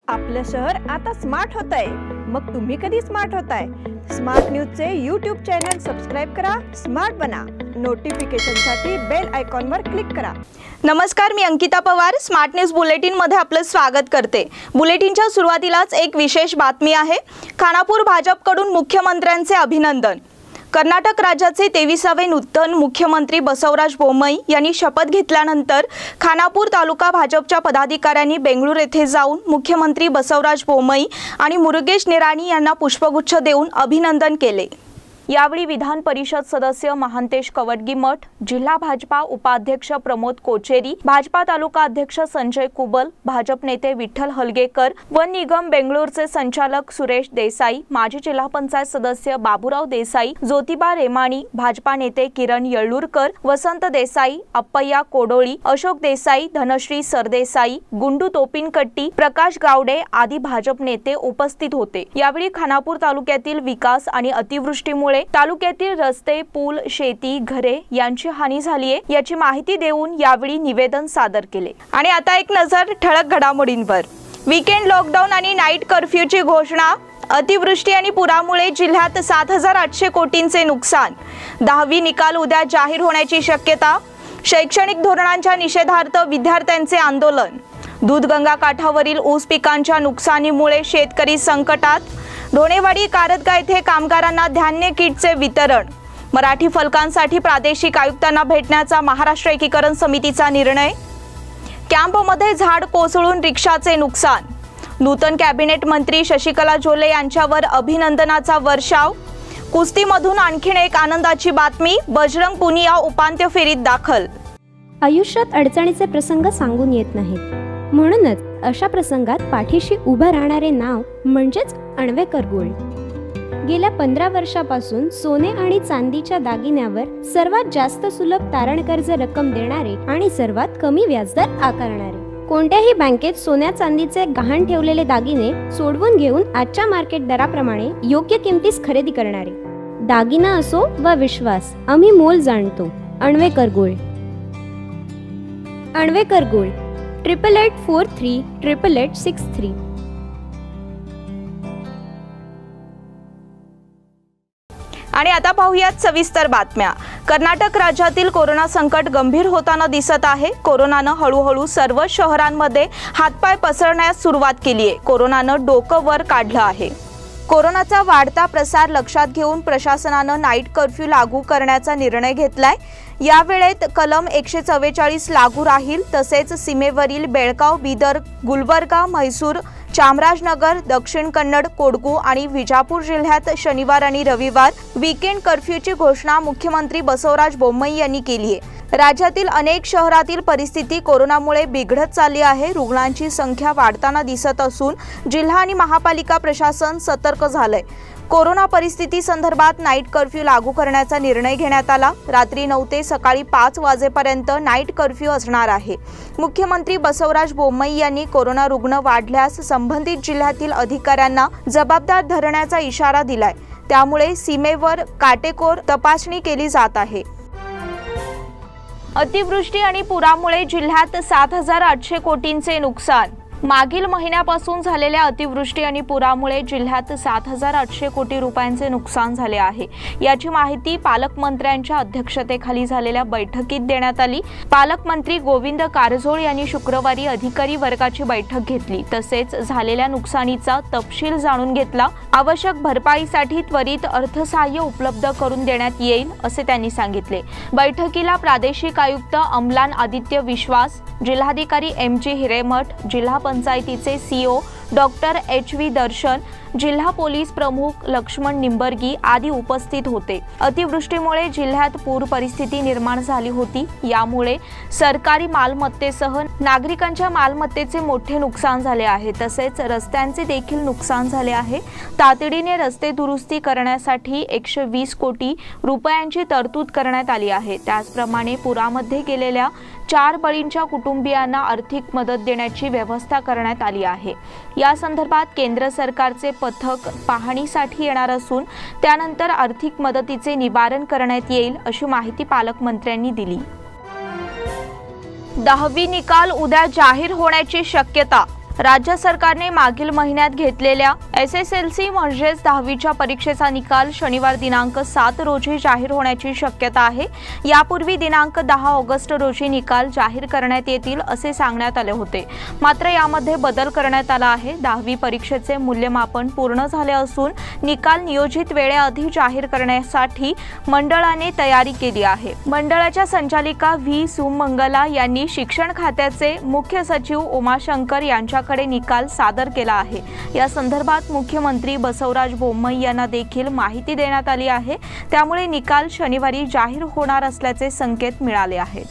आपलं शहर आता स्मार्ट होत आहे। मग तुम्ही कधी स्मार्ट होताय? स्मार्ट न्यूजचे यूट्यूब चॅनल सबस्क्राइब करा, स्मार्ट बना। नोटिफिकेशनसाठी बेल आयकॉनवर क्लिक करा। नमस्कार, मी Ankita Pawar smart news bulletin मध्ये आपलं स्वागत करते। बुलेटिनच्या सुरुवातीलाच एक विशेष बातमी आहे। खानापूर भाजपकडून मुख्यमंत्र्यांचे अभिनंदन। कर्नाटक राज्याचे 23वे नूतन मुख्यमंत्री बसवराज बोम्मई यांनी शपथ घेतल्यानंतर खानापूर तालुका भाजपच्या पदाधिकाऱ्यांनी बेंगळूर येथे जाऊन मुख्यमंत्री बसवराज बोम्मई आणि मुरुगेश निराणी यांना पुष्पगुच्छ देऊन अभिनंदन केले। यावेळी विधान परिषद सदस्य महांतेश कवडगीमठ, जिल्हा भाजपा उपाध्यक्ष प्रमोद कोचेरी, भाजपा तालुका अध्यक्ष संजय कुबल, भाजप नेते विठ्ठल हलगेकर, वन निगम बेंगळूरचे संचालक सुरेश देसाई, माजी जिल्हा पंचायत सदस्य बाबूराव देसाई, ज्योतिबा रेमाणी, भाजपा नेते किरण येळूरकर, वसंत देसाई, अप्पय्या कोडोळी, अशोक देसाई, धनश्री सरदेसाई, गुंडू तोपिनकट्टी, प्रकाश गावडे आदी भाजप नेते उपस्थित होते। यावेळी खानापूर तालुक्यातील विकास आणि अतिवृष्टीमुळे तालुक्यातील रस्ते, पूल, शेती, घरे यांची हानी झाली आहे याची माहिती देऊन यावेळी निवेदन सादर केले। आणि आता एक नजर ठळक घडामोडींवर। वीकेंड लॉकडाऊन आणि नाईट कर्फ्यूची घोषणा। अतिवृष्टी आणि पुरामुळे जिल्ह्यात 7,800 कोटींचे नुकसान। 10वी निकाल उद्या जाहीर होण्याची शक्यता। शैक्षणिक धोरणांच्या निषेधार्थ विद्यार्थ्यांचे आंदोलन। दूधगंगा काठावरील ऊस पिकांच्या नुकसानीमुळे शेतकरी संकटात। ढोणेवाडी कारदगा येथे कामगारांना धान्य किटचे वितरण। मराठी फलकांसाठी प्रादेशिक आयुक्तांना भेटण्याचा महाराष्ट्र एकीकरण समितीचा निर्णय। कॅम्पमध्ये झाड कोसळून रिक्षाचे नुकसान। नूतन कॅबिनेट मंत्री शशिकला जोले यांच्यावर अभिनंदनाचा वर्षाव। कुस्तीमधून आणखीन एक आनंदाची बातमी, बजरंग पुनिया उपांत्य फेरीत दाखल। आयुष्यात अडचणीचे प्रसंग सांगून येत नाहीत, म्हणूनच अशा प्रसंगात पाठीशी उभं राहणारे नाव म्हणजेच अण्वेकर गोल्ड। गेल्या 15 वर्षापासून सोने आणि चांदीच्या दागिन्यावर सर्वात जास्त सुलभ तारण कर्ज रक्कम देणारे आणि सर्वात कमी व्याजदर आकारणारे। कोणत्याही बँकेत सोन्या चांदीचे गहाण ठेवलेले दागिने सोडवून घेऊन आजच्या मार्केट दराप्रमाणे योग्य किमतीस खरेदी करणारे। दागिना असो वा विश्वास, आम्ही मोल जाणतो। अण्वेकर गोल्ड। अण्वेकर गोल्ड 88438863। आणि आता पाहूयात सविस्तर बातम्या। कर्नाटक राज्यातील कोरोना संकट गंभीर होताना दिसत आहे। कोरोनानं हळूहळू सर्व शहरांमध्ये हातपाय पसरण्यास सुरुवात केली आहे। कोरोनानं डोकं वर काढलं आहे। कोरोनाचा वाढता प्रसार लक्षात घेऊन प्रशासनानं नाईट कर्फ्यू लागू करण्याचा निर्णय घेतलाय। या वेळेत कलम 144 लागू राहील। तसेच सीमेवरील बेळगाव, बीदर, गुलबर्गा, म्हैसूर, चामराजनगर, दक्षिण कन्नड, कोडगू आणि विजापूर जिल्ह्यात शनिवार आणि रविवार वीकेंड कर्फ्यूची घोषणा मुख्यमंत्री बसवराज बोम्मई यांनी केली आहे। राज्यातील अनेक शहरातील परिस्थिती कोरोनामुळे बिघडत चालली आहे। रुग्णांची संख्या वाढताना दिसत असून जिल्हा आणि महापालिका प्रशासन सतर्क झालंय। कोरोना परिस्थिती संदर्भात नाईट कर्फ्यू लागू करण्याचा निर्णय घेण्यात आला। रात्री 9 ते सकाळी 5 वाजेपर्यंत नाईट कर्फ्यू असणार आहे। मुख्यमंत्री बसवराज बोम्मई यांनी कोरोना रुग्ण वाढल्यास संबंधित जिल्ह्यातील अधिकाऱ्यांना जबाबदार धरण्याचा इशारा दिलाय। त्यामुळे सीमेवर काटेकोर तपासणी केली जात आहे। अतिवृष्टी आणि पुरामुळे जिल्ह्यात 7,800 कोटींचे नुकसान। मागील महिन्यापासून झालेल्या अतिवृष्टी आणि पुरामुळे जिल्ह्यात 7,800 कोटी रुपयांचे नुकसान झाले आहे। याची माहिती पालकमंत्र्यांच्या अध्यक्षतेखाली झालेल्या बैठकीत देण्यात आली। पालकमंत्री गोविंद कारजोळ यांनी शुक्रवारी अधिकारी वर्गाची बैठक घेतली। तसेच झालेल्या नुकसानीचा तपशील जाणून घेतला। आवश्यक भरपाईसाठी त्वरित अर्थसहाय्य उपलब्ध करून देण्यात येईल असे त्यांनी सांगितले। बैठकीला प्रादेशिक आयुक्त अमलान आदित्य विश्वास, जिल्हाधिकारी MG हिरेमठ, जिल्हा पंचायतीचे CO डॉक्टर HV दर्शन, जिल्हा पोलीस प्रमुख लक्ष्मण निंबर्गी आदी उपस्थित होते। अतिवृष्टीमुळे जिल्ह्यात पूर परिस्थिती निर्माण झाली होती। यामुळे सरकारी मालमत्तेसह नागरिकांच्या मालमत्तेचे मोठे नुकसान झाले आहे। तसेच रस्त्यांचे देखील नुकसान झाले आहे। तातडीने रस्ते दुरुस्ती करण्यासाठी 120 कोटी रुपयांची तरतूद करण्यात आली आहे। त्याचप्रमाणे पुरामध्ये गेलेल्या 4 बळींच्या कुटुंबियांना आर्थिक मदत देण्याची व्यवस्था करण्यात आली आहे। या संदर्भात केंद्र सरकारचे पथक पाहणीसाठी येणार असून त्यानंतर आर्थिक मदतीचे निवारण करण्यात येईल अशी माहिती पालकमंत्र्यांनी दिली। 10वी निकाल उद्या जाहीर होण्याची शक्यता। राज्य सरकारने मागील महिन्यात घेतलेल्या SSLC म्हणजेच 10वीच्या परीक्षेचा निकाल शनिवार दिनांक 7 रोजी जाहीर होण्याची शक्यता आहे। यापूर्वी दिनांक 10 ऑगस्ट रोजी निकाल जाहीर करण्यात येतील असे सांगण्यात आले होते, मात्र यामध्ये बदल करण्यात आला आहे। 10वी परीक्षेचे मूल्यमापन पूर्ण झाले असून निकाल नियोजित वेळेआधी जाहीर करण्यासाठी मंडळाने तयारी केली आहे। मंडळाच्या संचालिका व्ही सुमंगला यांनी शिक्षण खात्याचे मुख्य सचिव उमाशंकर यांच्याकडे निकाल सादर केला आहे। या संदर्भात मुख्यमंत्री बसवराज बोम्मई यांना देखील माहिती देण्यात आली आहे, त्यामुळे निकाल शनिवारी जाहीर होणार असल्याचे संकेत मिळाले आहेत।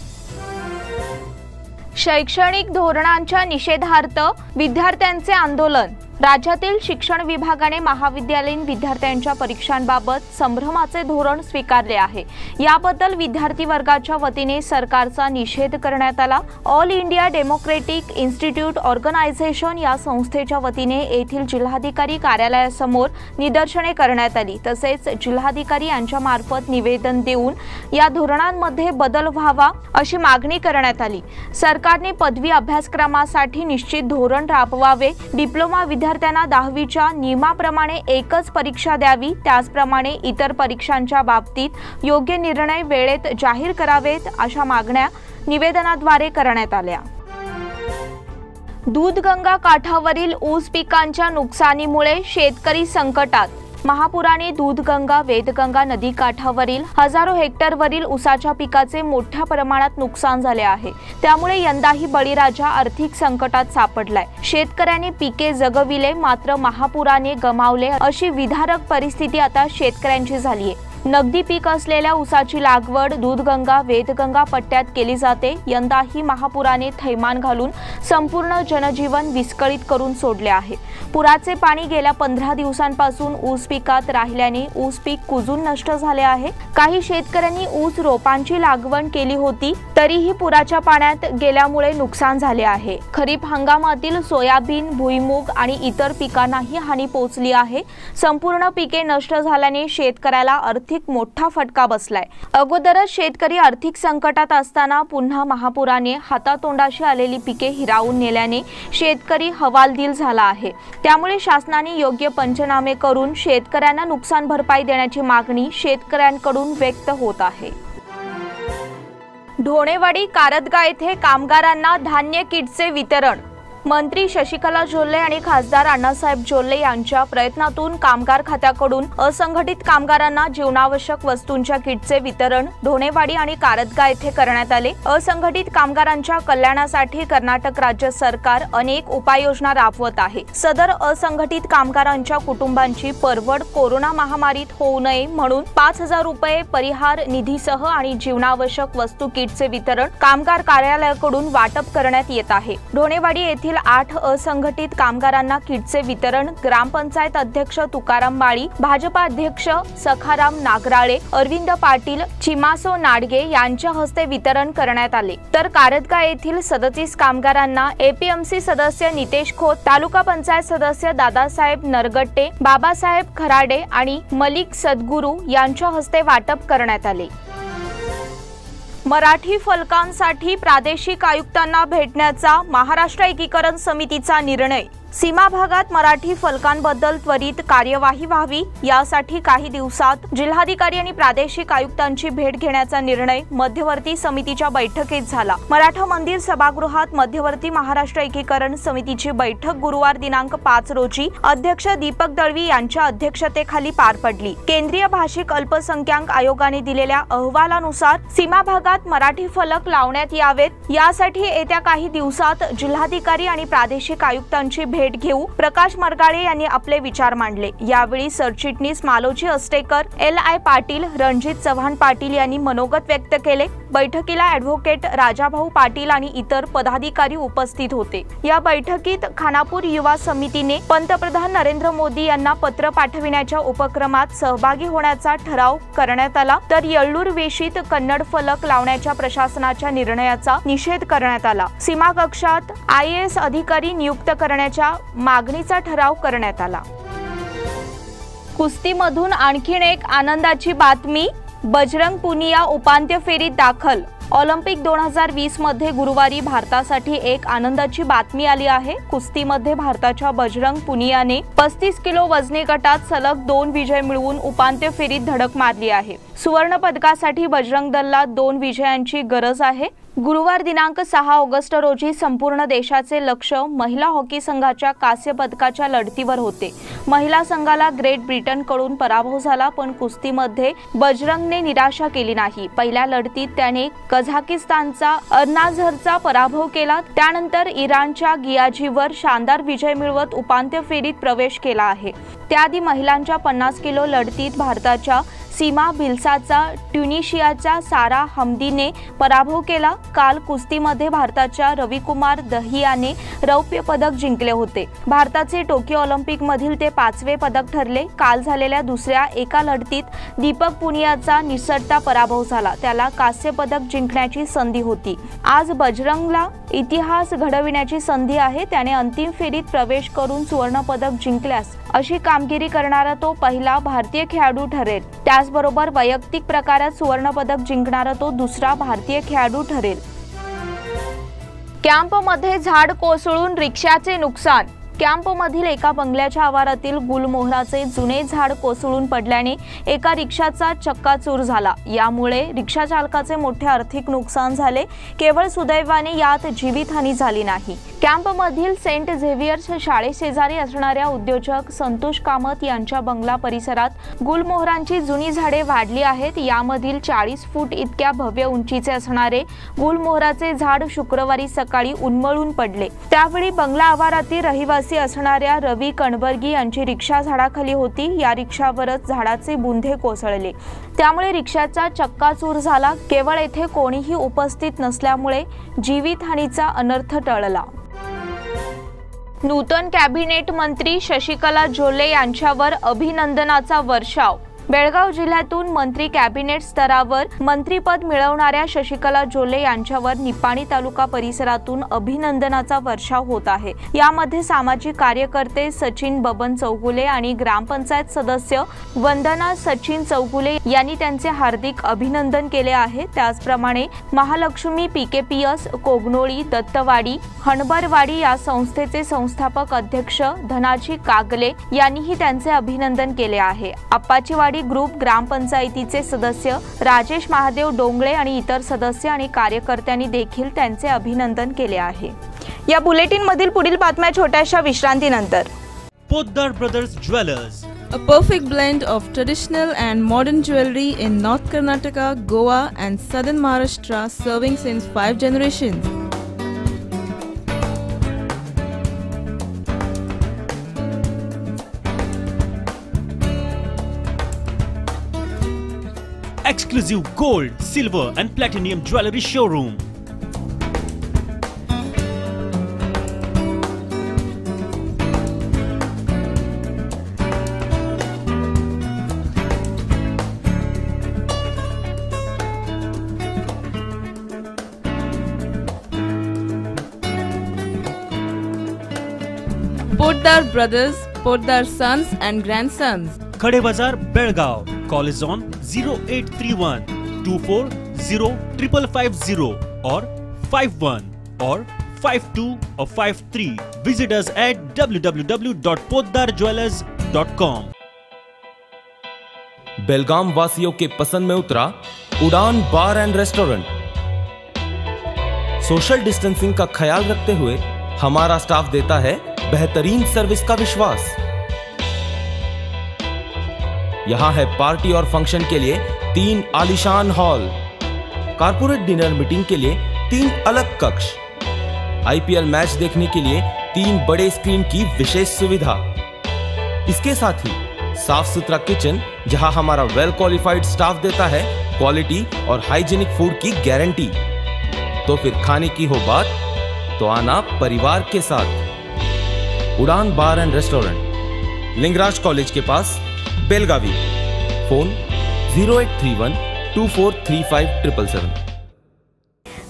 शैक्षणिक धोरणांच्या निषेधार्थ विद्यार्थ्यांचे आंदोलन। राज्यातील शिक्षण विभागाने महाविद्यालयीन विद्यार्थ्यांच्या परीक्षांबाबत संभ्रमाचे धोरण स्वीकारले आहे। याबद्दल विद्यार्थी वर्गाच्या वतीने सरकारचा निषेध करण्यात आला। All India democratic institute organisation या संस्थेच्या वतीने येथील जिल्हाधिकारी कार्यालयासमोर निदर्शने करण्यात आली। तसेच जिल्हाधिकारी यांच्या मार्फत निवेदन देऊन या धोरणांमध्ये बदल व्हावा अशी मागणी करण्यात आली। सरकारने पदवी अभ्यासक्रमासाठी निश्चित धोरण राबवावे। डिप्लोमा विद्यार्थ्यांना 10वीच्या नियमाप्रमाणे एकच परीक्षा द्यावी। त्याचप्रमाणे इतर परीक्षांच्या बाबतीत योग्य निर्णय वेळेत जाहीर करावेत अशा मागण्या निवेदनाद्वारे करण्यात आल्या। दूधगंगा काठावरील ऊस पिकांच्या नुकसानीमुळे शेतकरी संकटात। महापुराने दूधगंगा वेदगंगा नदी काठावरील हजारो हेक्टरवरील ऊसाच्या पिकाचे मोठ्या प्रमाणात नुकसान झाले आहे। त्यामुळे यंदाही बळीराजा आर्थिक संकटात सापडलाय। शेतकऱ्यांनी पिके जगविले मात्र महापुराने गमावले अशी विदारक परिस्थिती आता शेतकऱ्यांची झाली आहे। नगदी पीक असलेल्या ऊसाची लागवड दूधगंगा वेदगंगा पट्ट्यात केली जाते। यंदाही महापुराने थैमान घालून संपूर्ण जनजीवन विस्कळीत करून सोडले आहे। पुराचे पाणी गेल्या 15 दिवसांपासून ऊस पिकात राहिल्याने ऊस पीक कुजून नष्ट झाले आहे। काही शेतकऱ्यांनी ऊस रोपांची लागवड केली होती, तरीही पुराच्या पाण्यात गेल्यामुळे नुकसान झाले आहे। खरीप हंगामातील सोयाबीन, भुईमूग आणि इतर पिकांनाही हानी पोहोचली आहे। संपूर्ण पिके नष्ट झाल्याने शेतकऱ्याला आर्थिक मोठा फटका बसलाय। अगोदरच शेतकरी आर्थिक संकटात असताना पुन्हा महापुराने हातातोंडाशी आलेली पिके हिरावून नेल्याने शेतकरी हवालदिल झाला आहे। त्यामुळे शासनाने योग्य पंचनामे करून शेतकऱ्यांना नुकसान भरपाई देण्याची मागणी शेतकऱ्यांकडून व्यक्त होत आहे। ढोणेवाडी कारदगा येथे कामगारांना धान्य किटचे वितरण। मंत्री शशिकला जोल्ले आणि खासदार अण्णासाहेब जोल्ले यांच्या प्रयत्नातून कामगार खात्याकडून असंघटित कामगारांना जीवनावश्यक वस्तूंच्या किटचे वितरण ढोणेवाडी आणि कारदगा येथे करण्यात आले। असंघटित कामगारांच्या कल्याणासाठी कर्नाटक राज्य सरकार अनेक उपाययोजना राबवत आहे। सदर असंघटित कामगारांच्या कुटुंबांची परवड कोरोना महामारीत होऊ नये म्हणून 5000 रुपये परिहार निधीसह आणि जीवनावश्यक वस्तू किटचे वितरण कामगार कार्यालयाकडून वाटप करण्यात येत आहे। ढोणेवाडी येथील 8 असंघटित कामगारांना किटचे वितरण ग्रामपंचायत अध्यक्ष तुकाराम माळी, भाजपा अध्यक्ष सखाराम नागराळे, अरविंद पाटील, चिमासो नाडगे यांच्या हस्ते वितरण करण्यात आले। तर कारदगा येथील 37 कामगारांना APMC सदस्य नितेश खोत, तालुका पंचायत सदस्य दादासाहेब नरगट्टे, बाबासाहेब खराडे आणि मलिक सदगुरू यांच्या हस्ते वाटप करण्यात आले। मराठी फलकांसाठी प्रादेशिक आयुक्तांना भेटण्याचा महाराष्ट्र एकीकरण समितीचा निर्णय। सीमा भागात मराठी फलकांबद्दल त्वरित कार्यवाही व्हावी यासाठी काही दिवसात जिल्हाधिकारी आणि प्रादेशिक आयुक्तांची भेट घेण्याचा निर्णय मध्यवर्ती समितीच्या बैठकीत झाला। मराठा मंदिर सभागृहात मध्यवर्ती महाराष्ट्र एकीकरण समितीची बैठक गुरुवार दिनांक 5 रोजी अध्यक्ष दीपक दळवी यांच्या अध्यक्षतेखाली पार पडली। केंद्रीय भाषिक अल्पसंख्याक आयोगाने दिलेल्या अहवालानुसार सीमा भागात मराठी फलक लावण्यात यावेत यासाठी येत्या काही दिवसात जिल्हाधिकारी आणि प्रादेशिक आयुक्तांची भेट घेऊ प्रकाश मरगाळे यांनी आपले विचार मांडले। यावेळी सरचिटणीस मालोजी अस्टेकर, LI पाटील, रणजित चव्हाण पाटील यांनी मनोगत व्यक्त केले। बैठकीला ॲडव्होकेट राजाभाऊ पाटील आणि इतर पदाधिकारी उपस्थित होते। या बैठकीत खानापूर युवा समितीने पंतप्रधान नरेंद्र मोदी यांना पत्र पाठविण्याच्या उपक्रमात सहभागी होण्याचा ठराव करण्यात आला, तर येळ्ळूर वेशीत कन्नड फलक लावण्याच्या प्रशासनाच्या निर्णयाचा निषेध करण्यात आला। सीमा कक्षात IAS अधिकारी नियुक्त करण्याच्या मागणीचा ठराव करण्यात आला। कुस्तीमधून आणखीन एक आनंदाची बातमी, बजरंग पुनिया उपांत्य फेरीत दाखल। ऑलिम्पिक 2020 मध्ये गुरुवारी भारतासाठी एक आनंदाची बातमी आली आहे। कुस्तीमध्ये भारताच्या बजरंग पुनियाने 35 किलो वजनी गटात सलग 2 विजय मिळवून उपांत्य फेरीत धडक मारली आहे। सुवर्ण पदकासाठी बजरंग दलला 2 विजयांची गरज आहे। गुरुवार दिनांक 6 ऑगस्ट रोजी संपूर्ण देशाचे लक्ष महिला हॉकी संघाच्या कांस्य पदकाच्या लढतीवर होते। महिला संघाला ग्रेट ब्रिटनकडून पराभव झाला, पण कुस्तीमध्ये बजरंगने निराशा केली नाही। पहिल्या लढतीत त्याने कझाकिस्तानचा अर्नाझरचा पराभव केला, त्यानंतर इराणच्या गियाजीवर शानदार विजय मिळवत उपांत्य फेरीत प्रवेश केला आहे। त्याआधी महिलांच्या 50 किलो लढतीत भारताच्या सीमा बिल्साचा ट्युनिशियाच्या सारा हमदीने पराभव केला। काल कुस्तीमध्ये भारताच्या रविकुमार दहियाने रौप्य पदक जिंकले होते। भारताचे टोकियो ऑलिम्पिकमधील ते 5वे पदक ठरले। काल झालेल्या दुसऱ्या एका लढतीत दीपक पुनियाचा निसटता पराभव झाला, त्याला कांस्य पदक जिंकण्याची संधी होती। आज बजरंगला इतिहास घडविण्याची संधी आहे। त्याने अंतिम फेरीत प्रवेश करून सुवर्ण पदक जिंकल्यास अशी कामगिरी करणारा तो पहिला भारतीय खेळाडू ठरेल। त्याचबरोबर वैयक्तिक प्रकारात सुवर्ण पदक जिंकणारा तो दुसरा भारतीय खेळाडू ठरेल। कॅम्पमध्ये झाड कोसळून रिक्षाचे नुकसान। कॅम्पमधील एका बंगल्याच्या आवारातील गुलमोहराचे जुने झाड कोसळून पडल्याने एका रिक्षाचा चक्काचूर झाला। यामुळे रिक्षा चालकाचे मोठे आर्थिक नुकसान झाले। केवळ सुदैवाने यात जीवितहानी झाली नाही। कॅम्पमधील सेंट झेवियर्स शाळेशेजारी असणाऱ्या उद्योजक संतोष कामत यांच्या बंगला परिसरात गुलमोहरांची जुनी झाडे वाढली आहेत। यामधील 40 फूट इतक्या भव्य उंचीचे असणारे गुलमोहराचे झाड शुक्रवारी सकाळी उन्मळून पडले। त्यावेळी बंगला आवारातील रहिवासी असणाऱ्या रवी कणबर्गी यांची रिक्षा झाडाखाली होती। या रिक्षावरच झाडाचे बुंधे कोसळले, त्यामुळे रिक्षाचा चक्काचूर झाला। केवळ येथे कोणीही उपस्थित नसल्यामुळे जीवितहानीचा अनर्थ टळला। नूतन कॅबिनेट मंत्री शशिकला जोल्हे यांच्यावर अभिनंदनाचा वर्षाव। बेळगाव जिल्ह्यातून मंत्री कॅबिनेट स्तरावर मंत्रीपद मिळवणाऱ्या शशिकला जोल्हे यांच्यावर निपाणी तालुका परिसरातून अभिनंदनाचा वर्षाव होत आहे। यामध्ये सामाजिक कार्यकर्ते सचिन बबन चौगुले आणि ग्रामपंचायत सदस्य वंदना सचिन चौगुले यांनी त्यांचे हार्दिक अभिनंदन केले आहे। त्याचप्रमाणे महालक्ष्मी पीकेपीएस कोगनोळी दत्तवाडी हणबरवाडी या संस्थेचे संस्थापक अध्यक्ष धनाजी कागले यांनीही त्यांचे अभिनंदन केले आहे। आप्पाचीवाडी ग्रुप ग्रामपंचायतीचे सदस्य राजेश महादेव डोंगळे आणि इतर सदस्य आणि कार्यकर्त्यांनी देखील त्यांचे अभिनंदन केले आहे। या बुलेटिन मधील पुढील बातम्या छोट्याशा विश्रांतीनंतर। Poddar brothers jewellers, a perfect blend of traditional and modern jewelry in North Karnataka, Goa and Southern Maharashtra, serving since 5 generations. exclusive gold, silver and platinum jewelry showroom. Poddar Brothers, Poddar Sons and Grandsons. Khade Bazar, Belgaum. Call is on 0831 240 5550 or 51 or 52 or 53. Visit us at www.poddarjewelers.com. बेलगाम वासियों के पसंद में उतरा उड़ान बार end restaurant. Social distancing का ख्याल रखते हुए हमारा स्टाफ देता है बेहतरीन सर्विस का विश्वास। यहाँ है पार्टी और फंक्शन के लिए 3 आलीशान हॉल, कारपोरेट डिनर मीटिंग के लिए 3 अलग कक्ष, आईपीएल मैच देखने के लिए 3 बड़े स्क्रीन की विशेष सुविधा। इसके साथ ही साफ सुथरा किचन जहां हमारा वेल क्वालिफाइड स्टाफ देता है क्वालिटी और हाइजीनिक फूड की गारंटी। तो फिर खाने की हो बात तो आना परिवार के साथ। उड़ान बार एंड रेस्टोरेंट, लिंगराज कॉलेज के पास, बेलगावी। फोन 0831 2435 777।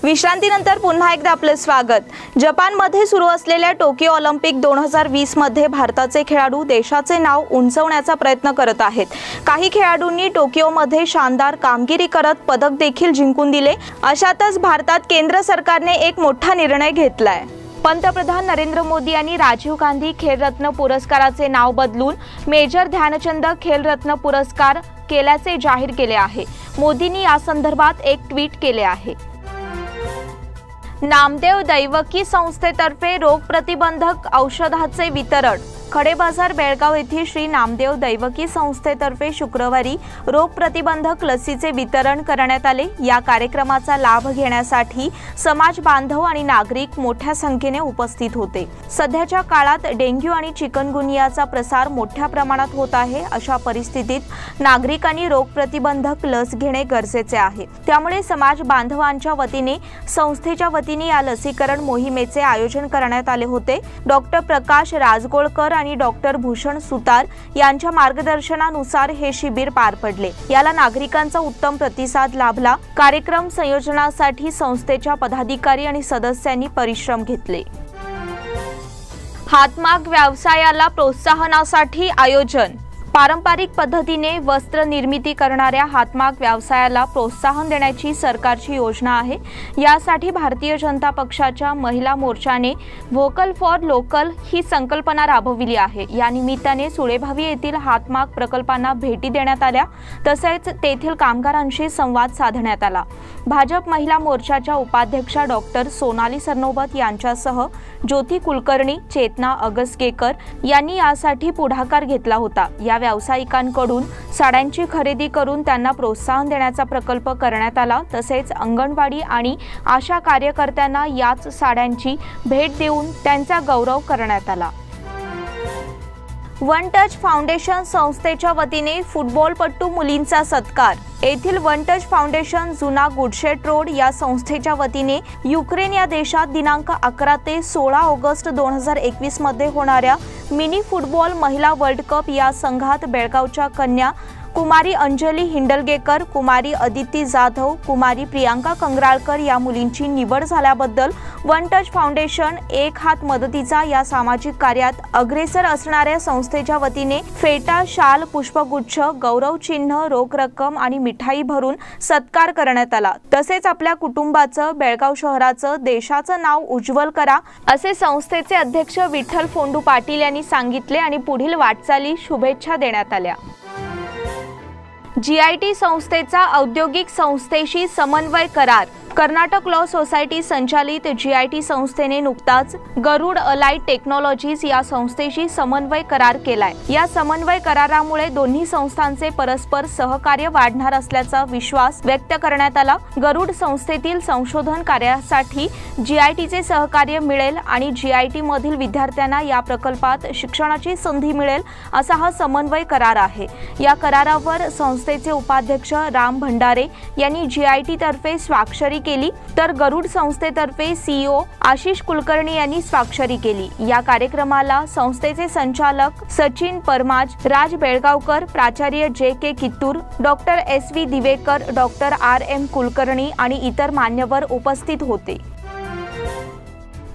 विश्रांतीनंतर पुन्हा एकदा आपले स्वागत। जपानमध्ये सुरू असलेल्या टोकियो ऑलिम्पिक 2020 मध्ये भारताचे खेळाडू देशाचे नाव उंचावण्याचा प्रयत्न करत आहेत। काही खेळाडूंनी टोकियोमध्ये शानदार कामगिरी करत पदक देखील जिंकून दिले। अशातच भारतात केंद्र सरकारने एक मोठा निर्णय घेतलाय। पंतप्रधान नरेंद्र मोदी यांनी राजीव गांधी खेलरत्न पुरस्काराचे नाव बदलून मेजर ध्यानचंद खेलरत्न पुरस्कार केल्याचे जाहीर केले आहे। मोदींनी या संदर्भात एक ट्विट केले आहे। नामदेव दैवकी संस्थेतर्फे रोग प्रतिबंधक औषधाचे वितरण। खडेबाजार बेळगाव येथील श्री नामदेव दैवकी संस्थेतर्फे शुक्रवारी रोग प्रतिबंधक लसीचे वितरण करण्यात आले। या कार्यक्रमाचा लाभ घेण्यासाठी समाज बांधव आणि नागरिक मोठ्या संख्येने उपस्थित होते। सध्याच्या काळात डेंग्यू आणि चिकनगुनियाचा प्रसार मोठ्या प्रमाणात होत आहे। अशा परिस्थितीत नागरिकांनी रोग प्रतिबंधक लस घेणे गरजेचे आहे। त्यामुळे समाज बांधवांच्या वतीने संस्थेच्या वतीने या लसीकरण मोहिमेचे आयोजन करण्यात आले होते। डॉक्टर प्रकाश राजगोळकर आणि डॉक्टर भूषण सुतार यांच्या मार्गदर्शनानुसार हे शिबिर पार पडले। याला नागरिकांचा उत्तम प्रतिसाद लाभला। कार्यक्रम संयोजनासाठी संस्थेच्या पदाधिकारी आणि सदस्यांनी परिश्रम घेतले। हातमाग व्यवसायाला प्रोत्साहनासाठी आयोजन। पारंपरिक पद्धतीने वस्त्र निर्मिती करणाऱ्या हातमाग व्यवसायाला प्रोत्साहन देण्याची सरकारची योजना आहे। यासाठी भारतीय जनता पक्षाच्या महिला मोर्चाने व्होकल फॉर लोकल ही संकल्पना राबविली आहे। या निमित्ताने सुळेभावी येथील हातमाग प्रकल्पांना भेटी देण्यात आल्या, तसेच तेथील कामगारांशी संवाद साधण्यात आला। भाजप महिला मोर्चाच्या उपाध्यक्षा डॉक्टर सोनाली सरनोबत यांच्यासह ज्योती कुलकर्णी, चेतना अगसगेकर यांनी यासाठी पुढाकार घेतला होता। या व्यावसायिकांकडून साड्यांची खरेदी करून त्यांना प्रोत्साहन देण्याचा प्रकल्प करण्यात आला। तसेच अंगणवाडी आणि आशा कार्यकर्त्यांना याच साड्यांची भेट देऊन त्यांचा गौरव करण्यात आला। वन टच फाउंडेशन संस्थेच्या वतीने फुटबॉलपटू मुलींचा सत्कार। येथील वन टच फाउंडेशन जुना गुडशेट रोड या संस्थेच्या वतीने युक्रेन या देशात दिनांक 11 ते 16 ऑगस्ट 2021 मध्ये होणाऱ्या मिनी फुटबॉल महिला वर्ल्ड कप या संघात बेळगावच्या कन्या कुमारी अंजली हिंडलगेकर, कुमारी अदिती जाधव, कुमारी प्रियांका कंगराळकर या मुलींची निवड झाल्याबद्दल वन टच फाउंडेशन एक हात मदतीचा या सामाजिक कार्यात अग्रेसर असणाऱ्या संस्थेच्या वतीने फेटा, शाल, पुष्पगुच्छ, गौरव चिन्ह, रोख रक्कम आणि मिठाई भरून सत्कार करण्यात आला। तसेच आपल्या कुटुंबाचं, बेळगाव शहराचं, देशाचं नाव उज्ज्वल करा असे संस्थेचे अध्यक्ष विठ्ठल फोंडू पाटील यांनी सांगितले आणि पुढील वाटचाली शुभेच्छा देण्यात आल्या। GIT संस्थेचा औद्योगिक संस्थेशी समन्वय करार। कर्नाटक लॉ सोसायटी संचालित GIT संस्थेने नुकताच गरुड अलाइड टेक्नॉलॉजीज या संस्थेशी समन्वय करार केलाय। या समन्वय करारामुळे दोन्ही संस्थांचे परस्पर सहकार्य वाढणार असल्याचा विश्वास व्यक्त करण्यात आला। गरुड संस्थेतील संशोधन कार्यासाठी GITचे सहकार्य मिळेल आणि GIT मधील विद्यार्थ्यांना या प्रकल्पात शिक्षणाची संधी मिळेल असा हा समन्वय करार आहे। या करारावर संस्थेचे उपाध्यक्ष राम भंडारे यांनी GIT तर्फे स्वाक्षरी केली, तर गरुड संस्थेतर्फे CEO आशिष कुलकर्णी यांनी स्वाक्षरी केली। या कार्यक्रमाला संस्थेचे संचालक सचिन परमाज, राज बेळगावकर, प्राचार्य JK Kittur, doctor SV Divekar, doctor RM Kulkarni आणि इतर मान्यवर उपस्थित होते।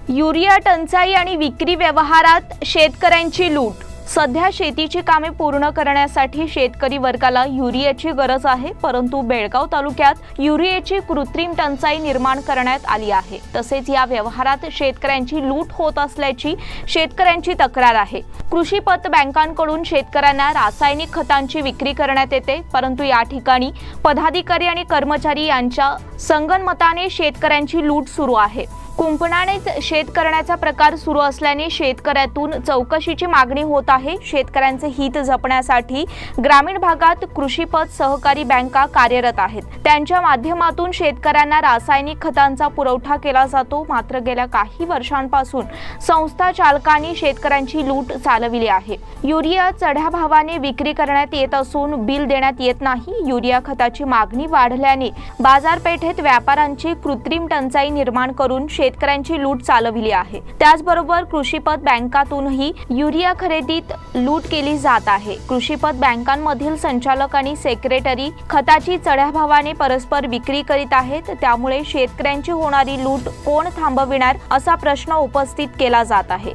युरिया टंचाई आणि विक्री व्यवहारात शेतकऱ्यांची लूट। सध्या शेतीची कामे पूर्ण करण्यासाठी शेतकरी वर्गाला युरियाची गरज आहे, परंतु बेळगाव तालुक्यात युरियाची कृत्रिम टंचाई निर्माण करण्यात आली आहे। तसेच या व्यवहारात शेतकऱ्यांची लूट होत असल्याची शेतकऱ्यांची तक्रार आहे। कृषी पत बँकांकडून शेतकऱ्यांना रासायनिक खतांची विक्री करण्यात येते, परंतु या ठिकाणी पदाधिकारी आणि कर्मचारी यांच्या संगनमताने शेतकऱ्यांची लूट सुरू आहे। कुंपणानेच शेत करण्याचा प्रकार सुरू असल्याने शेतकऱ्यातून चौकशीची मागणी होत आहे। शेतकऱ्यांचे हित जपण्यासाठी ग्रामीण भागात कृषी पत सहकारी बँका कार्यरत आहेत। त्यांच्या माध्यमातून शेतकऱ्यांना रासायनिक खतांचा पुरवठा केला जातो। मात्र गेल्या काही वर्षांपासून संस्था चालकांनी शेतकऱ्यांची लूट चालविली आहे। युरिया चढ्या भावाने विक्री करण्यात येत असून बिल देण्यात येत नाही। युरिया खताची मागणी वाढल्याने बाजारपेठेत व्यापाऱ्यांची कृत्रिम टंचाई निर्माण करून शेतकऱ्यांची लूट चालविली आहे। त्याचबरोबर कृषीपत बँकातूनही युरिया खरेदीत लूट केली जात आहे। कृषीपत बँकांमधील संचालक आणि सेक्रेटरी खताची चढ्या भावाने परस्पर विक्री करीत आहेत। त्यामुळे शेतकऱ्यांची होणारी लूट कोण थांबविणार असा प्रश्न उपस्थित केला जात आहे।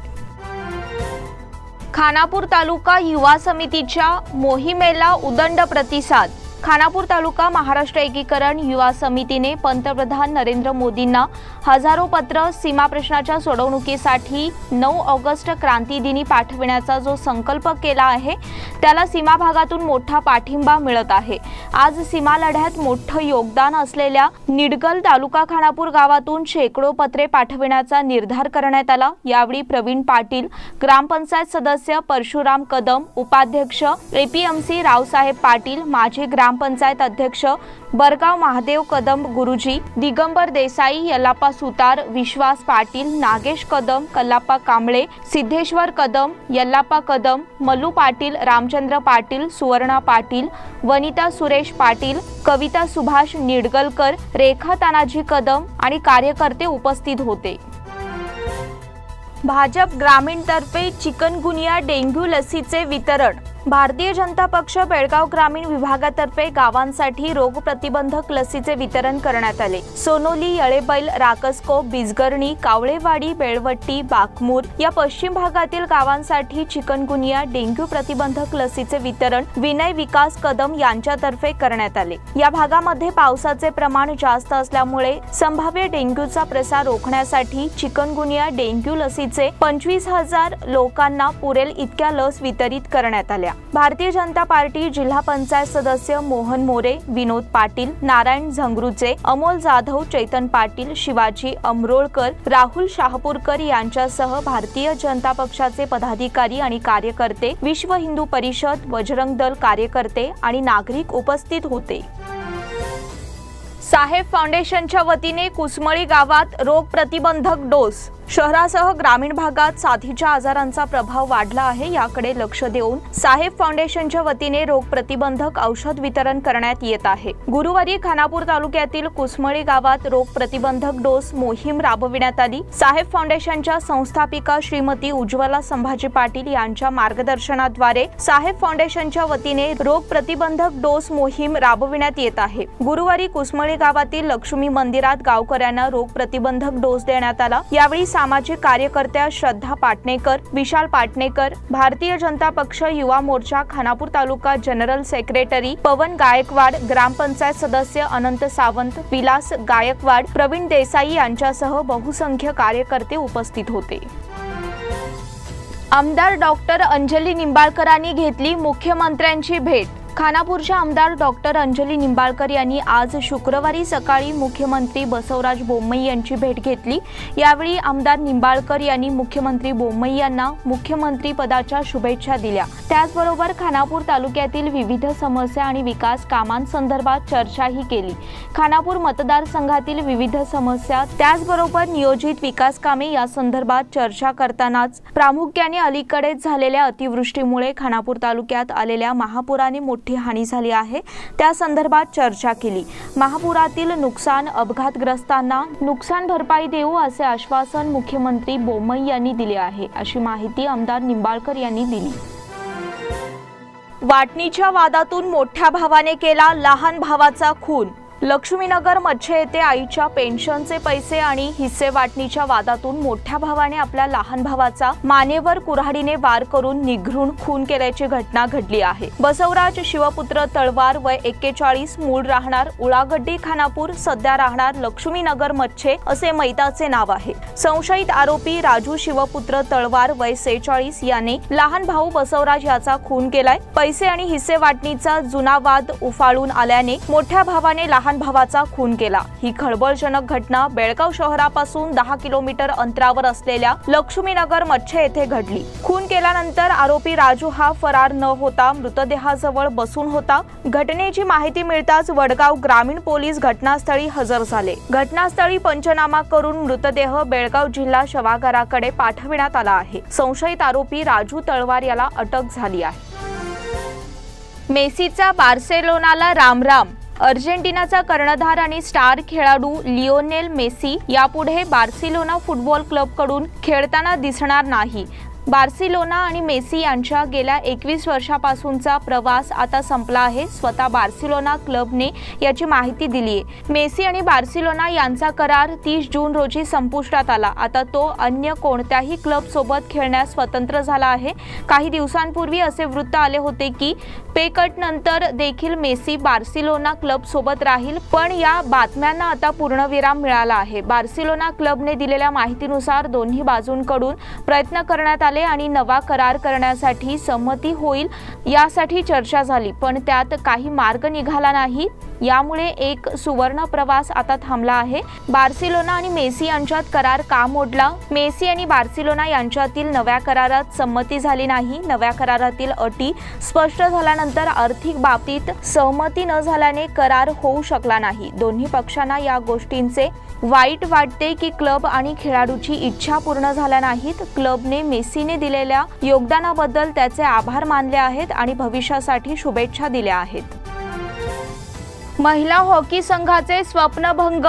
खानापूर तालुका युवा समितीच्या मोहिमेला उदंड प्रतिसाद। खानापूर तालुका महाराष्ट्र एकीकरण युवा समितीने पंतप्रधान नरेंद्र मोदींना हजारो पत्र सीमा प्रश्नाच्या सोडवणुकीसाठी 9 ऑगस्ट क्रांती दिनी पाठविण्याचा जो संकल्प केला आहे त्याला सीमा भागातून मोठा पाठिंबा मिळत आहे। आज सीमा लढ्यात मोठं योगदान असलेल्या निडगल तालुका खानापूर गावातून शेकडो पत्रे पाठविण्याचा निर्धार करण्यात आला। यावेळी प्रवीण पाटील, ग्रामपंचायत सदस्य परशुराम कदम, उपाध्यक्ष एपीएमसी रावसाहेब पाटील, माजी ग्रामपंचायत अध्यक्ष बरगाव महादेव कदम गुरुजी, दिगंबर देसाई, यल्लाप्पा सुतार, विश्वास पाटील, नागेश कदम, कल्लाप्पा कांबळे, सिद्धेश्वर कदम, यल्लाप्पा कदम, मल्लू पाटील, रामचंद्र पाटील, सुवर्णा पाटील, वनिता सुरेश पाटील, कविता सुभाष निडगलकर, रेखा तानाजी कदम आणि कार्यकर्ते उपस्थित होते। भाजप ग्रामीण तर्फे चिकनगुनिया डेंग्यू लसीचे वितरण। भारतीय जनता पक्ष बेळगाव ग्रामीण विभागातर्फे गावांसाठी रोग प्रतिबंधक लसीचे वितरण करण्यात आले। सोनोली, येळेबैल, राकसकोप, बिजगर्णी, कावळेवाडी, बेळवट्टी, बाकमूर या पश्चिम भागातील गावांसाठी चिकनगुनिया डेंग्यू प्रतिबंधक लसीचे वितरण विनय विकास कदम यांच्यातर्फे करण्यात आले। या भागामध्ये पावसाचे प्रमाण जास्त असल्यामुळे संभाव्य डेंग्यूचा प्रसार रोखण्यासाठी चिकनगुनिया डेंग्यू लसीचे 25,000 लोकांना पुरेल इतक्या लस वितरित करण्यात आल्या। भारतीय जनता पार्टी जिल्हा पंचायत सदस्य मोहन मोरे, विनोद पाटील, नारायण झंगरूचे, अमोल जाधव, चैतन पाटील, शिवाजी अमरोळकर, राहुल शाहपूरकर यांच्यासह भारतीय जनता पक्षाचे पदाधिकारी आणि कार्यकर्ते, विश्व हिंदू परिषद, बजरंग दल कार्यकर्ते आणि नागरिक उपस्थित होते। साहेब फाउंडेशनच्या वतीने कुसमळी गावात रोग प्रतिबंधक डोस। शहरासह ग्रामीण भागात साथीच्या आजारांचा प्रभाव वाढला आहे, याकडे लक्ष देऊन साहेब फाउंडेशनच्या वतीने रोग प्रतिबंधक औषध वितरण करण्यात येत आहे। गुरुवारी खानापूर तालुक्यातील कुसमळी गावात रोग प्रतिबंधक डोस मोहीम राबविण्यात आली। साहेब फाउंडेशनच्या संस्थापिका श्रीमती उज्ज्वला संभाजी पाटील यांच्या मार्गदर्शनाद्वारे साहेब फाउंडेशनच्या वतीने रोग प्रतिबंधक डोस मोहीम राबविण्यात येत आहे। गुरुवारी कुसमळी गावातील लक्ष्मी मंदिरात गावकऱ्यांना रोग प्रतिबंधक डोस देण्यात आला। यावेळी सामाजिक कार्यकर्त्या श्रद्धा पाटणेकर, विशाल पाटणेकर, भारतीय जनता पक्ष युवा मोर्चा खानापूर तालुका जनरल सेक्रेटरी पवन गायकवाड, ग्रामपंचायत सदस्य अनंत सावंत, विलास गायकवाड, प्रवीण देसाई यांच्यासह बहुसंख्य कार्यकर्ते उपस्थित होते। आमदार डॉक्टर अंजली निंबाळकरांनी घेतली मुख्यमंत्र्यांची भेट। खानापूरच्या आमदार डॉक्टर अंजली निंबाळकर यांनी आज शुक्रवारी सकाळी मुख्यमंत्री बसवराज बोम्मई यांची भेट घेतली। यावेळी आमदार निंबाळकर यांनी मुख्यमंत्री बोम्मई यांना मुख्यमंत्री पदाच्या शुभेच्छा दिल्या। त्याचबरोबर खानापूर तालुक्यातील विविध समस्या आणि विकास कामांसंदर्भात चर्चाही केली। खानापूर मतदारसंघातील विविध समस्या त्याचबरोबर नियोजित विकास कामे या संदर्भात चर्चा करतानाच प्रामुख्याने अलीकडेच झालेल्या अतिवृष्टीमुळे खानापूर तालुक्यात आलेल्या महापुराने मोठी हानी झाली आहे, त्या संदर्भात चर्चा केली। महापुरातील नुकसान अपघातग्रस्तांना नुकसान भरपाई देऊ असे आश्वासन मुख्यमंत्री बोम्मई यांनी दिले आहे, अशी माहिती आमदार निंबाळकर यांनी दिली। वाटणीच्या वादातून मोठ्या भावाने केला लहान भावाचा खून। लक्ष्मीनगर मच्छे येथे आईच्या पेन्शनचे पैसे आणि हिस्से वाटणीच्या वादातून मोठ्या भावाने आपल्या लहान भावाचा मानेवर कुऱ्हाडीने वार करून निघरून खून केल्याची घटना घडली आहे। बसवराज शिवपुत्र तळवार वय 41, मूळ राहणार उळागड्डी खानापूर, सध्या राहणार लक्ष्मीनगर मच्छे असे मैताचे नाव आहे। संशयित आरोपी राजू शिवपुत्र तळवार वय 46 याने लहान भाऊ बसवराज याचा खून केलाय। पैसे आणि हिस्से वाटणीचा जुना वाद उफाळून आल्याने मोठ्या भावाने लहान भावाचा खून केला। ही खळबळजनक घटना बेळगाव शहरापासून 10 किलोमीटर अंतरावर असलेल्या लक्ष्मीनगर मच्छे येथे घडली। खून केल्यानंतर आरोपी राजू हा फरार न होता मृतदेहाजवळ बसून होता। घटनेची माहिती मिळताच वडगाव ग्रामीण पोलीस घटनास्थळी हजर झाले। घटनास्थळी पंचनामा करून मृतदेह बेळगाव जिल्हा शवागाराकडे पाठविण्यात आला आहे। संशयित आरोपी राजू तळवार याला अटक झाली आहे। मेसीचा बार्सेलोनाला रामराम। अर्जेंटिनाचा कर्णधार आणि स्टार खेळाडू लिओनेल मेसी यापुढे बार्सिलोना फुटबॉल क्लबकडून खेळताना दिसणार नाही। बार्सिलोना आणि मेसी यांच्या गेल्या 21 वर्षापासूनचा प्रवास आता संपला आहे। स्वतः बार्सिलोना क्लबने याची माहिती दिली आहे। मेसी आणि बार्सिलोना यांचा करार 30 जून रोजी संपुष्टात आला। आता तो अन्य कोणत्याही क्लब सोबत खेळण्यास स्वतंत्र झाला आहे। काही दिवसांपूर्वी असे वृत्त आले होते की पे कट नंतर देखील मेसी बार्सिलोना क्लब सोबत राहील, पण या बातम्यांना आता पूर्णविराम मिळाला आहे। बार्सिलोना क्लबने दिलेल्या माहितीनुसार दोन्ही बाजूंकडून प्रयत्न करण्यात आले आणि नवा करार करण्यासाठी संमती होईल यासाठी चर्चा झाली, पण त्यात काही मार्ग निघाला नाही। यामुळे एक सुवर्ण प्रवास आता थांबला आहे। बार्सिलोना आणि मेसी यांच्यात करार का मोडला? मेसी आणि बार्सिलोना यांच्यातील नव्या करारात संमती झाली नाही। नव्या करारातील अटी स्पष्ट झाल्यानंतर आर्थिक बाबतीत सहमती न झाल्याने करार होऊ शकला नाही। दोन्ही पक्षांना या गोष्टींचे वाईट वाटते की क्लब आणि खेळाडूची इच्छा पूर्ण झाल्या नाहीत। क्लबने मेसीने दिलेल्या योगदानाबद्दल त्याचे आभार मानले आहेत आणि भविष्यासाठी शुभेच्छा दिल्या आहेत। महिला हॉकी संघाचे स्वप्नभंग,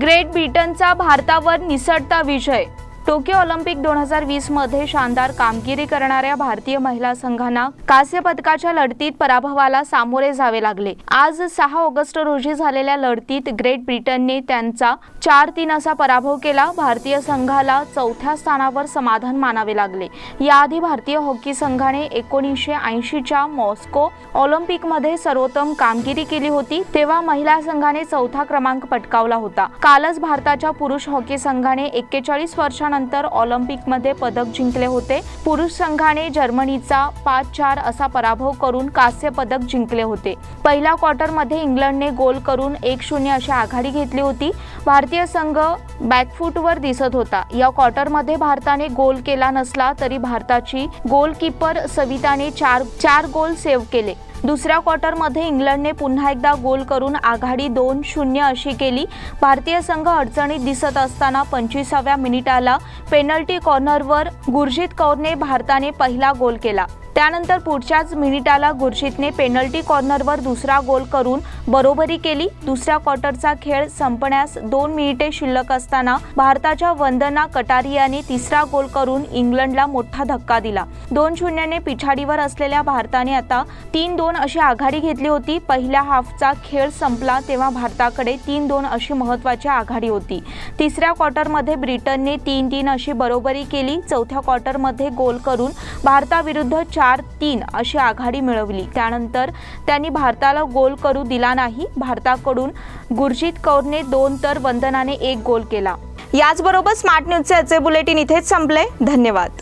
ग्रेट ब्रिटनचा भारतावर निसटता विजय। टोकियो ऑलिम्पिक 2020 मध्ये शानदार कामगिरी करणाऱ्या भारतीय महिला संघांना कांस्य पदकाच्या लढतीत पराभवाला सामोरे जावे लागले। आज 6 ऑगस्ट रोजी झालेल्या लढतीत ग्रेट ब्रिटनने त्यांचा 4-3 असा पराभव केला। भारतीय संघाला 4थ्या स्थानावर समाधान मानावे लागले। याआधी भारतीय हॉकी संघाने 1980च्या मॉस्को ऑलिम्पिकमध्ये सर्वोत्तम कामगिरी केली होती, तेव्हा महिला संघाने 4था क्रमांक पटकावला होता। कालच भारताच्या पुरुष हॉकी संघाने 41 वर्षांनंतर ऑलिम्पिकमध्ये पदक जिंकले होते। पुरुष संघाने जर्मनीचा 5-4 असा पराभव करून कांस्य पदक जिंकले होते। पहिल्या क्वार्टरमध्ये इंग्लंडने गोल करून 1-0 अशी आघाडी घेतली होती। भारतीय संघ बॅकफूटवर दिसत होता। या क्वार्टरमध्ये भारताने गोल केला नसला तरी भारताची गोलकीपर सविताने 4 गोल सेव्ह केले। दुसऱ्या क्वार्टरमध्ये इंग्लंडने पुन्हा एकदा गोल करून आघाडी 2-0 अशी केली। भारतीय संघ अडचणीत दिसत असताना 25व्या मिनिटाला पेनल्टी कॉर्नरवर गुरजीत कौरने भारताने पहिला गोल केला। त्यानंतर पुढच्याच मिनिटाला गुरजीतने पेनल्टी कॉर्नरवर दुसरा गोल करून बरोबरी केली। दुसऱ्या क्वार्टरचा खेळ संपण्यास 2 मिनिटे शिल्लक असताना भारताच्या वंदना कटारियाने तिसरा गोल करून इंग्लंडला मोठा धक्का दिला। 2-0 ने पिछाडीवर असलेल्या भारताने आता 3-2 अशी आघाडी घेतली होती। पहिल्या हाफचा खेळ संपला तेव्हा भारताकडे 3-2 अशी महत्त्वाची आघाडी होती। तिसऱ्या क्वार्टरमध्ये ब्रिटनने 3-3 अशी बरोबरी केली। चौथ्या क्वार्टरमध्ये गोल करून भारताविरुद्ध 4-3 अशी आघाडी मिळवली। त्यानंतर त्यांनी भारताला गोल करू दिला नाही। भारताकडून गुरजीत कौरने 2 तर वंदनाने 1 गोल केला। याचबरोबर स्मार्ट न्यूजचे आजचे बुलेटिन इथेच संपले। धन्यवाद।